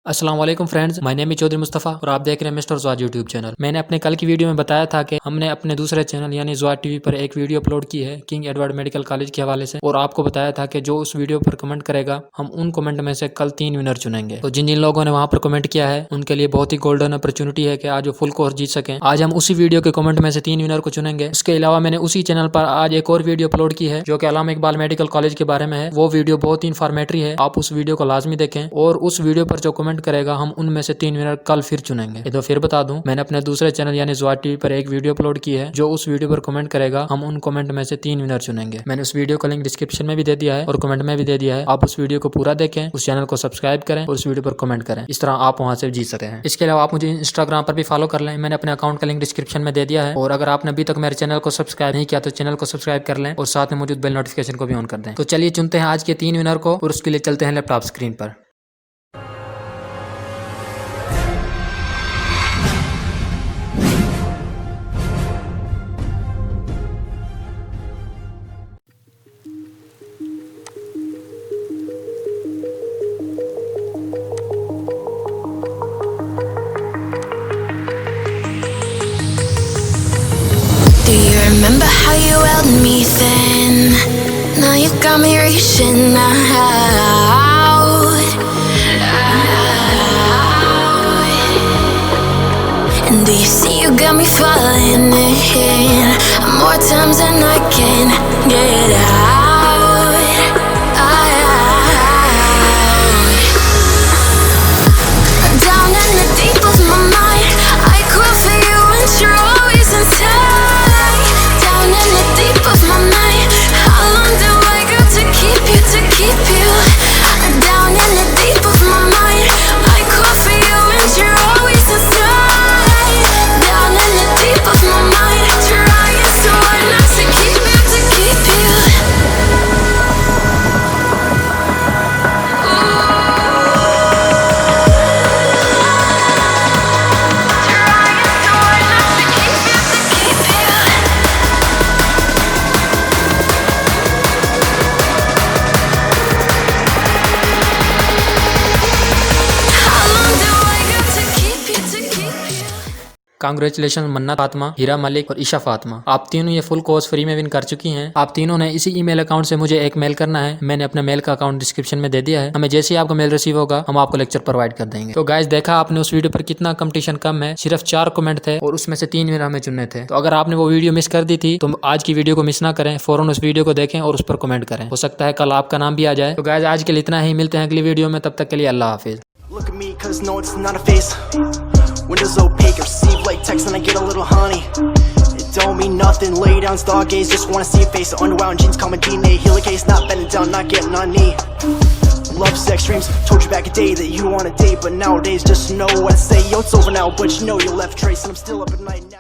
अस्सलाम वालेकुम friends, my name is Chaudhary Mustafa और आप देख रहे हैं मिस्टर ZuAj यूट्यूब चैनल। मैंने अपने कल की वीडियो में बताया था कि हमने अपने दूसरे चैनल यानी ZuAj टीवी पर एक वीडियो अपलोड की है किंग एडवर्ड मेडिकल कॉलेज के हवाले से, और आपको बताया था कि जो उस वीडियो पर कमेंट करेगा हम उन कमेंट में से कल 3 विनर चुनेंगे। तो जिन जिन लोगों ने वहाँ पर कमेंट किया है उनके लिए बहुत ही गोल्डन अपॉर्चुनिटी है कि आज वो फुल कोर्स जीत सकें। आज हम उसी वीडियो के कमेंट में से 3 विनर को चुनेंगे। उसके अलावा मैंने उसी चैनल पर आज एक और वीडियो अपलोड की है जो कि अल्लामा इकबाल मेडिकल कॉलेज के बारे में है। वो वीडियो बहुत ही इन्फॉर्मेटरी है, आप उस वीडियो को लाजमी देखें और उस वीडियो पर जो कमेंट करेगा हम उनमें से 3 विनर कल फिर चुनेंगे। ये तो फिर बता दूं, मैंने अपने दूसरे चैनल यानी ZuAj टीवी पर एक वीडियो अपलोड की है। जो उस वीडियो पर कमेंट करेगा हम उन कमेंट में से 3 विनर चुनेंगे। मैंने उस वीडियो का लिंक डिस्क्रिप्शन में भी दे दिया है और कमेंट में भी दे दिया है। आप उस वीडियो को पूरा देखें, उस चैनल को सब्सक्राइब करें और उस वीडियो पर कमेंट करें। इस तरह आप वहां से जीत सकते हैं। इसके अलावा आप मुझे इंस्टाग्राम पर भी फॉलो कर लें, मैंने अपने अकाउंट का लिंक डिस्क्रिप्शन में दे दिया है। और अगर आपने अभी तक मेरे चैनल को सब्सक्राइब नहीं किया तो चैनल को सब्सक्राइब कर लें और साथ में मौजूद बेल नोटिफिकेशन को भी ऑन कर दें। तो चलिए चुनते हैं आज के 3 विनर को और उसके लिए चलते हैं लैपटॉप स्क्रीन पर। Do you remember how you held me then? Now you got me reaching out. And do you see you got me falling in more times than I can get out. Down in the deep of my mind, I call for you and you're always inside. Down in the deep of my mind, how long do I got to keep you, to keep you? Down in the deep of my mind, I call for you and you're always inside. Down in the deep of my mind, trying so hard not to keep you, to keep you. Congratulation Manna Fatima, Heera Malik और ईशा फातिमा, आप तीनों ये full course free में win कर चुकी हैं। आप तीनों ने इसी ईमेल अकाउंट से मुझे एक मेल करना है। मैंने अपने मेल का अकाउंट डिस्क्रिप्शन में दे दिया है। हमें जैसे ही आपको मेल रिसीव होगा हम आपको लेक्चर प्रोवाइड कर देंगे। तो गाइस, देखा आपने उस वीडियो पर कितना कंपटीशन कम है, सिर्फ 4 कमेंट थे और उसमें से 3 विनर हमें चुनने थे। तो अगर आपने वो वीडियो मिस कर दी थी तो आज की वीडियो को मिस ना करें, फौरन उस वीडियो को देखें और उस पर कमेंट करें। हो सकता है कल आपका नाम भी आ जाए। तो गाइस, आज के लिए इतना ही, मिलते हैं अगली वीडियो में, तब तक के लिए अल्लाह हाफिज। Look at me, cause no, it's not a face. Windows opaque, receive like text and I get a little honey. It don't mean nothing, lay down, stargaze, just wanna see a face. Underwound jeans, call me D-Nay, heal a case, not bending down, not getting on knee. Love sex dreams, told you back a day that you want a date, but nowadays just know what I say. Yo, it's over now, but you know you left trace and I'm still up at night now.